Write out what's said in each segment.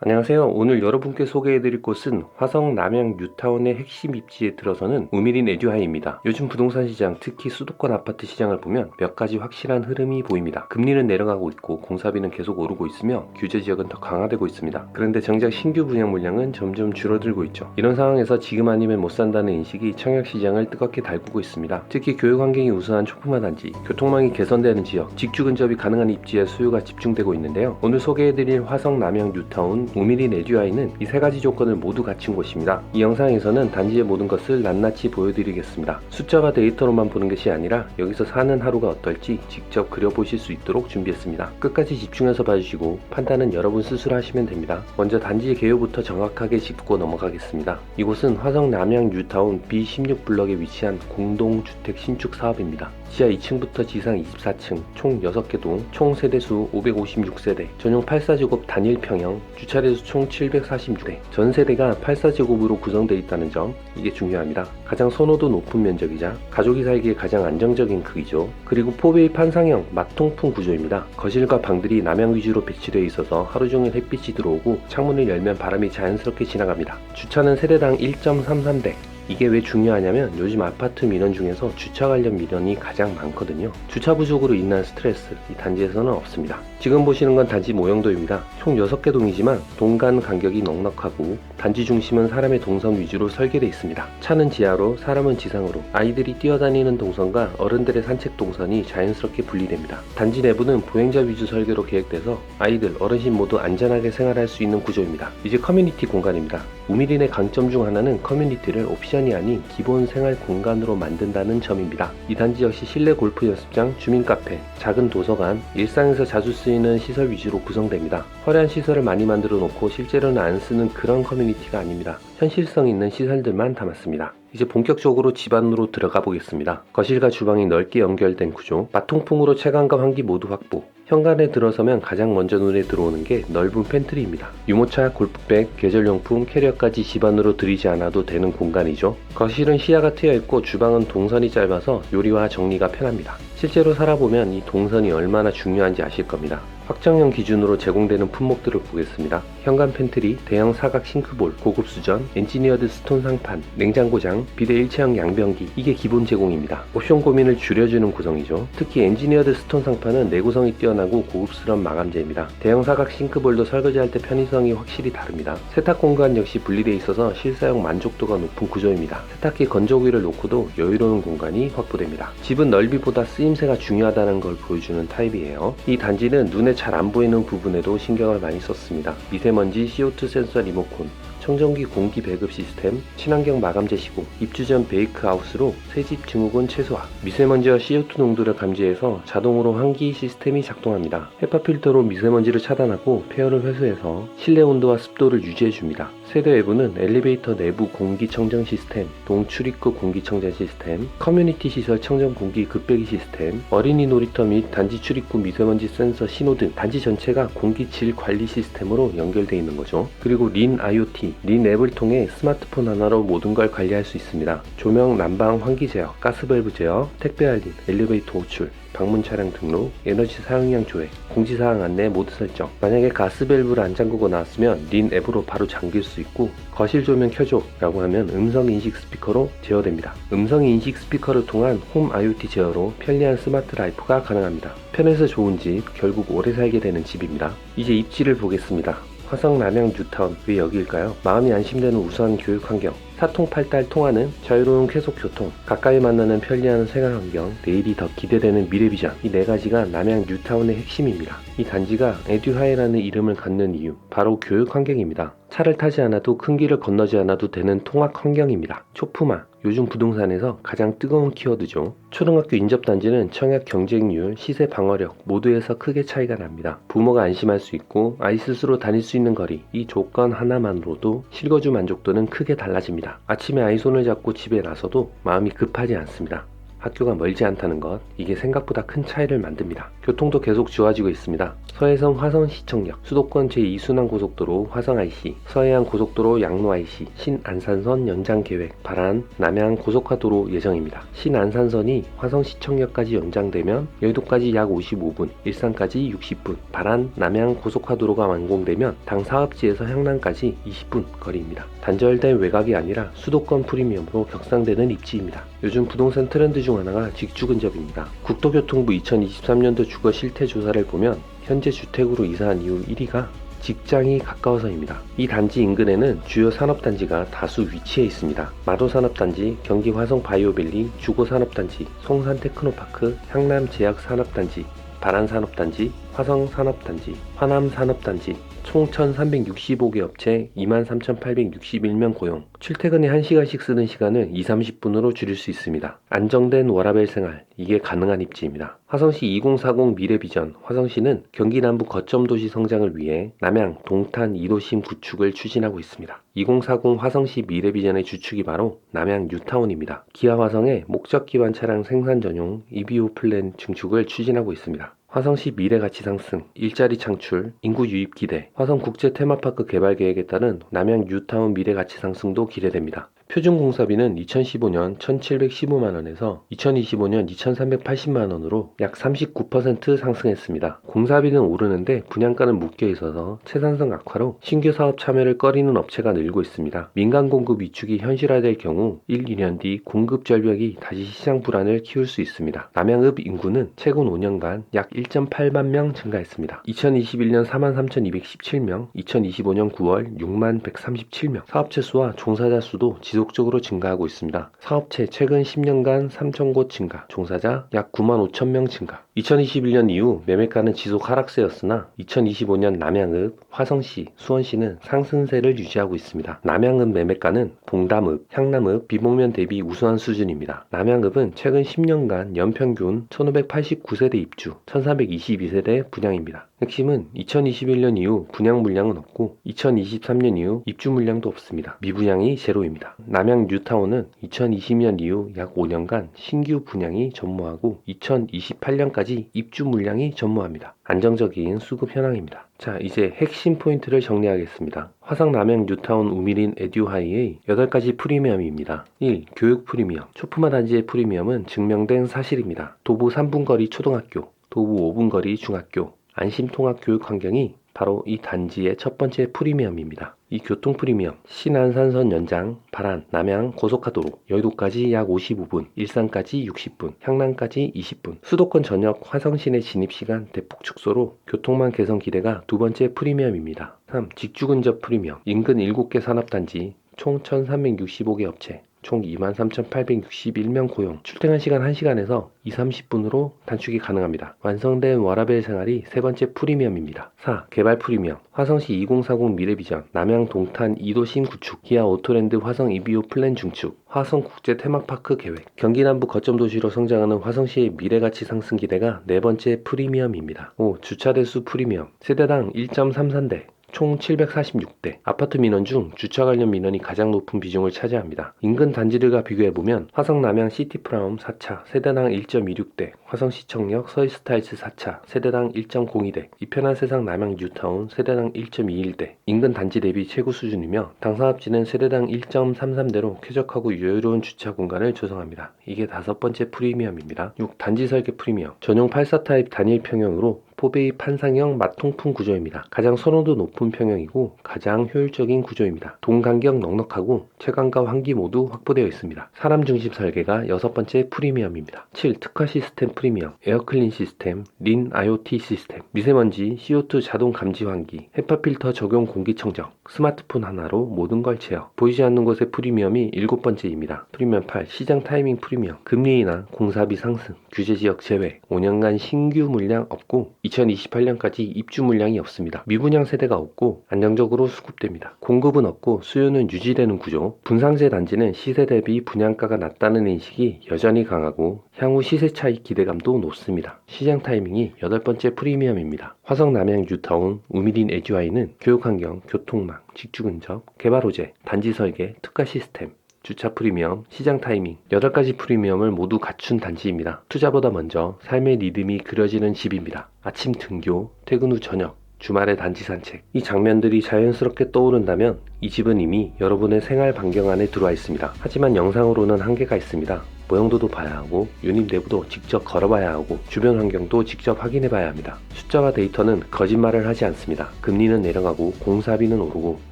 안녕하세요. 오늘 여러분께 소개해드릴 곳은 화성 남양 뉴타운의 핵심 입지에 들어서는 우미린 에듀하이입니다. 요즘 부동산 시장, 특히 수도권 아파트 시장을 보면 몇 가지 확실한 흐름이 보입니다. 금리는 내려가고 있고 공사비는 계속 오르고 있으며 규제 지역은 더 강화되고 있습니다. 그런데 정작 신규 분양 물량은 점점 줄어들고 있죠. 이런 상황에서 지금 아니면 못 산다는 인식이 청약 시장을 뜨겁게 달구고 있습니다. 특히 교육 환경이 우수한 초품화 단지, 교통망이 개선되는 지역, 직주 근접이 가능한 입지에 수요가 집중되고 있는데요. 오늘 소개해드릴 화성 남양 뉴타운 우미린 에듀하이는 이 세 가지 조건을 모두 갖춘 곳입니다. 이 영상에서는 단지의 모든 것을 낱낱이 보여드리겠습니다. 숫자와 데이터로만 보는 것이 아니라 여기서 사는 하루가 어떨지 직접 그려보실 수 있도록 준비했습니다. 끝까지 집중해서 봐주시고 판단은 여러분 스스로 하시면 됩니다. 먼저 단지의 개요부터 정확하게 짚고 넘어가겠습니다. 이곳은 화성 남양 뉴타운 B16블럭에 위치한 공동주택 신축 사업입니다. 지하 2층부터 지상 24층, 총 6개 동, 총 세대수 556세대, 전용 8사제곱 단일 평형, 주차례수 총 746대, 전 세대가 8사제곱으로 구성되어 있다는 점, 이게 중요합니다. 가장 선호도 높은 면적이자 가족이 살기에 가장 안정적인 크기죠. 그리고 포베이 판상형 마통풍 구조입니다. 거실과 방들이 남향 위주로 배치되어 있어서 하루 종일 햇빛이 들어오고 창문을 열면 바람이 자연스럽게 지나갑니다. 주차는 세대당 1.33대, 이게 왜 중요하냐면 요즘 아파트 민원 중에서 주차 관련 민원이 가장 많거든요. 주차 부족으로 인한 스트레스, 이 단지에서는 없습니다. 지금 보시는 건 단지 모형도입니다. 총 6개 동이지만 동 간 간격이 넉넉하고 단지 중심은 사람의 동선 위주로 설계되어 있습니다. 차는 지하로, 사람은 지상으로, 아이들이 뛰어다니는 동선과 어른들의 산책 동선이 자연스럽게 분리됩니다. 단지 내부는 보행자 위주 설계로 계획돼서 아이들, 어르신 모두 안전하게 생활할 수 있는 구조입니다. 이제 커뮤니티 공간입니다. 우미린의 강점 중 하나는 커뮤니티를 옵션이 아닌 기본 생활 공간으로 만든다는 점입니다. 이 단지 역시 실내 골프 연습장, 주민 카페, 작은 도서관, 일상에서 자주 쓰이는 시설 위주로 구성됩니다. 화려한 시설을 많이 만들어 놓고 실제로는 안 쓰는 그런 커뮤니티가 아닙니다. 현실성 있는 시설들만 담았습니다. 이제 본격적으로 집 안으로 들어가 보겠습니다. 거실과 주방이 넓게 연결된 구조, 마통풍으로 채광과 환기 모두 확보. 현관에 들어서면 가장 먼저 눈에 들어오는 게 넓은 팬트리입니다. 유모차, 골프백, 계절용품, 캐리어까지 집 안으로 들이지 않아도 되는 공간이죠. 거실은 시야가 트여있고 주방은 동선이 짧아서 요리와 정리가 편합니다. 실제로 살아보면 이 동선이 얼마나 중요한지 아실 겁니다. 확정형 기준으로 제공되는 품목들을 보겠습니다. 현관 팬트리, 대형 사각 싱크볼, 고급 수전, 엔지니어드 스톤 상판, 냉장고장, 비대 일체형 양변기, 이게 기본 제공입니다. 옵션 고민을 줄여주는 구성이죠. 특히 엔지니어드 스톤 상판은 내구성이 뛰어나고 고급스러운 마감재입니다. 대형 사각 싱크볼도 설거지할 때 편의성이 확실히 다릅니다. 세탁 공간 역시 분리되어 있어서 실사용 만족도가 높은 구조입니다. 세탁기 건조기를 놓고도 여유로운 공간이 확보됩니다. 집은 넓이보다 쓰임새가 중요하다는 걸 보여주는 타입이에요. 이 단지는 눈에 잘 안 보이는 부분에도 신경을 많이 썼습니다. 미세먼지, CO2 센서 리모컨, 청정기 공기 배급 시스템, 친환경 마감재 시공, 입주 전 베이크아웃으로 새집 증후군 최소화, 미세먼지와 CO2 농도를 감지해서 자동으로 환기 시스템이 작동합니다. 헤파 필터로 미세먼지를 차단하고 폐열을 회수해서 실내 온도와 습도를 유지해줍니다. 세대 외부는 엘리베이터 내부 공기 청정 시스템, 동 출입구 공기 청정 시스템, 커뮤니티 시설 청정 공기 급배기 시스템, 어린이 놀이터 및 단지 출입구 미세먼지 센서 신호 등 단지 전체가 공기 질 관리 시스템으로 연결되어 있는 거죠. 그리고 린 IoT, 린 앱을 통해 스마트폰 하나로 모든 걸 관리할 수 있습니다. 조명, 난방, 환기 제어, 가스밸브 제어, 택배 알림, 엘리베이터 호출, 방문 차량 등록, 에너지 사용량 조회, 공지사항 안내 모드 설정. 만약에 가스밸브를 안 잠그고 나왔으면 린 앱으로 바로 잠길 수 있고, 거실 조명 켜줘 라고 하면 음성인식 스피커로 제어됩니다. 음성인식 스피커를 통한 홈 IoT 제어로 편리한 스마트 라이프가 가능합니다. 편해서 좋은 집, 결국 오래 살게 되는 집입니다. 이제 입지를 보겠습니다. 화성 남양 뉴타운, 왜 여기일까요? 마음이 안심되는 우수한 교육 환경, 사통팔달 통하는 자유로운 쾌속 교통, 가까이 만나는 편리한 생활 환경, 내일이 더 기대되는 미래 비전, 이 네 가지가 남양 뉴타운의 핵심입니다. 이 단지가 에듀하이라는 이름을 갖는 이유, 바로 교육 환경입니다. 차를 타지 않아도 큰 길을 건너지 않아도 되는 통학 환경입니다. 초품화, 요즘 부동산에서 가장 뜨거운 키워드죠. 초등학교 인접단지는 청약 경쟁률, 시세 방어력 모두에서 크게 차이가 납니다. 부모가 안심할 수 있고 아이 스스로 다닐 수 있는 거리, 이 조건 하나만으로도 실거주 만족도는 크게 달라집니다. 아침에 아이 손을 잡고 집에 나서도 마음이 급하지 않습니다. 학교가 멀지 않다는 것, 이게 생각보다 큰 차이를 만듭니다. 교통도 계속 좋아지고 있습니다. 서해선 화성시청역, 수도권 제2순환고속도로 화성 IC, 서해안 고속도로 양로 IC, 신안산선 연장 계획, 발안, 남양 고속화도로 예정입니다. 신안산선이 화성시청역까지 연장되면 여의도까지 약 55분, 일산까지 60분, 발안, 남양 고속화도로가 완공되면 당 사업지에서 향남까지 20분 거리입니다. 단절된 외곽이 아니라 수도권 프리미엄으로 격상되는 입지입니다. 요즘 부동산 트렌드 중 하나가 직주근접입니다. 국토교통부 2023년도 주거 실태 조사를 보면 현재 주택으로 이사한 이후 1위가 직장이 가까워서입니다. 이 단지 인근에는 주요 산업단지가 다수 위치해 있습니다. 마도산업단지, 경기 화성바이오밸리, 주거산업단지, 송산테크노파크, 향남제약산업단지, 발안산업단지, 화성산업단지, 화남산업단지, 총 1365개 업체 23,861명 고용, 출퇴근에 1시간씩 쓰는 시간을 20-30분으로 줄일 수 있습니다. 안정된 워라밸 생활, 이게 가능한 입지입니다. 화성시 2040 미래비전, 화성시는 경기 남부 거점 도시 성장을 위해 남양, 동탄 2도심 구축을 추진하고 있습니다. 2040 화성시 미래비전의 주축이 바로 남양 뉴타운입니다. 기아 화성의 목적 기반 차량 생산 전용 EBO 플랜 증축을 추진하고 있습니다. 화성시 미래가치 상승, 일자리 창출, 인구 유입 기대, 화성 국제 테마파크 개발 계획에 따른 남양 뉴타운 미래가치 상승도 기대됩니다. 표준공사비는 2015년 1,715만원에서 2025년 2,380만원으로 약 39% 상승했습니다. 공사비는 오르는데 분양가는 묶여 있어서 채산성 악화로 신규 사업 참여를 꺼리는 업체가 늘고 있습니다. 민간 공급 위축이 현실화될 경우 1, 2년 뒤 공급 절벽이 다시 시장 불안을 키울 수 있습니다. 남양읍 인구는 최근 5년간 약 1.8만 명 증가했습니다. 2021년 43,217명, 2025년 9월 6만 137명, 사업체 수와 종사자 수도 지속적으로 증가하고 있습니다. 사업체 최근 10년간 3,000곳 증가, 종사자 약 9만 5천 명 증가. 2021년 이후 매매가는 지속 하락세였으나 2025년 남양읍, 화성시, 수원시는 상승세를 유지하고 있습니다. 남양읍 매매가는 봉담읍, 향남읍, 비봉면 대비 우수한 수준입니다. 남양읍은 최근 10년간 연평균 1,589세대 입주, 1,422세대 분양입니다. 핵심은 2021년 이후 분양 물량은 없고 2023년 이후 입주 물량도 없습니다. 미분양이 제로입니다. 남양 뉴타운은 2020년 이후 약 5년간 신규 분양이 전무하고 2028년까지 입주 물량이 전무합니다. 안정적인 수급 현황입니다. 자, 이제 핵심 포인트를 정리하겠습니다. 화성 남양 뉴타운 우미린 에듀하이의 8가지 프리미엄입니다. 1. 교육 프리미엄. 초품화 단지의 프리미엄은 증명된 사실입니다. 도보 3분 거리 초등학교, 도보 5분 거리 중학교, 안심통합 교육 환경이 바로 이 단지의 첫 번째 프리미엄입니다. 이 교통 프리미엄, 신안산선 연장, 발안, 남양 고속화도로, 여의도까지 약 55분, 일산까지 60분, 향남까지 20분, 수도권 전역 화성시내 진입시간 대폭 축소로 교통망 개선 기대가 두 번째 프리미엄입니다. 3. 직주근접 프리미엄, 인근 7개 산업단지, 총 1365개 업체, 총 23,861명 고용, 출퇴근 시간 1시간에서 20-30분으로 단축이 가능합니다. 완성된 워라밸 생활이 세 번째 프리미엄입니다. 4. 개발 프리미엄, 화성시 2040 미래비전, 남양 동탄 2도심 구축, 기아 오토랜드 화성 EBO 플랜 중축, 화성 국제 테마파크 계획, 경기 남부 거점 도시로 성장하는 화성시의 미래가치 상승 기대가 네 번째 프리미엄입니다. 5. 주차 대수 프리미엄, 세대당 1.33대, 총 746대, 아파트 민원 중 주차 관련 민원이 가장 높은 비중을 차지합니다. 인근 단지들과 비교해보면 화성 남양 시티프라움 4차 세대당 1.26대, 화성시청역 서이스타일스 4차 세대당 1.02대, 이편한 세상 남양 뉴타운 세대당 1.21대, 인근 단지 대비 최고 수준이며 당사업지는 세대당 1.33대로 쾌적하고 여유로운 주차 공간을 조성합니다. 이게 다섯 번째 프리미엄입니다. 6. 단지 설계 프리미엄, 전용 84 타입 단일 평형으로 포베이 판상형 맞통풍 구조입니다. 가장 선호도 높은 평형이고 가장 효율적인 구조입니다. 동간격 넉넉하고 채광과 환기 모두 확보되어 있습니다. 사람 중심 설계가 여섯 번째 프리미엄입니다. 7. 특화 시스템 프리미엄, 에어클린 시스템, 린 IoT 시스템, 미세먼지, CO2 자동 감지 환기, 헤파 필터 적용 공기청정, 스마트폰 하나로 모든 걸 제어. 보이지 않는 곳의 프리미엄이 일곱 번째입니다. 프리미엄 8. 시장 타이밍 프리미엄, 금리 인하, 공사비 상승, 규제 지역 제외, 5년간 신규 물량 없고 2028년까지 입주 물량이 없습니다. 미분양 세대가 없고 안정적으로 수급됩니다. 공급은 없고 수요는 유지되는 구조. 분상제 단지는 시세 대비 분양가가 낮다는 인식이 여전히 강하고 향후 시세 차익 기대감도 높습니다. 시장 타이밍이 여덟 번째 프리미엄입니다. 화성 남양 뉴타운 우미린 에듀아이는 교육환경, 교통망, 직주근접, 개발 호재, 단지 설계, 특화 시스템, 주차 프리미엄, 시장 타이밍 8가지 프리미엄을 모두 갖춘 단지입니다. 투자보다 먼저 삶의 리듬이 그려지는 집입니다. 아침 등교, 퇴근 후 저녁, 주말에 단지 산책. 이 장면들이 자연스럽게 떠오른다면 이 집은 이미 여러분의 생활 반경 안에 들어와 있습니다. 하지만 영상으로는 한계가 있습니다. 모형도도 봐야 하고 유닛 내부도 직접 걸어봐야 하고 주변 환경도 직접 확인해봐야 합니다. 숫자와 데이터는 거짓말을 하지 않습니다. 금리는 내려가고 공사비는 오르고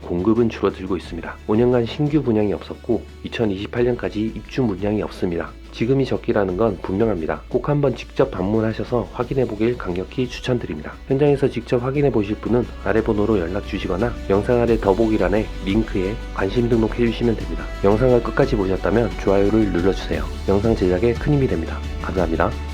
공급은 줄어들고 있습니다. 5년간 신규 분양이 없었고 2028년까지 입주 물량이 없습니다. 지금이 적기라는 건 분명합니다. 꼭 한번 직접 방문하셔서 확인해보길 강력히 추천드립니다. 현장에서 직접 확인해보실 분은 아래 번호로 연락 주시거나 영상 아래 더보기란에 링크에 관심 등록해주시면 됩니다. 영상을 끝까지 보셨다면 좋아요를 눌러주세요. 영상 제작에 큰 힘이 됩니다. 감사합니다.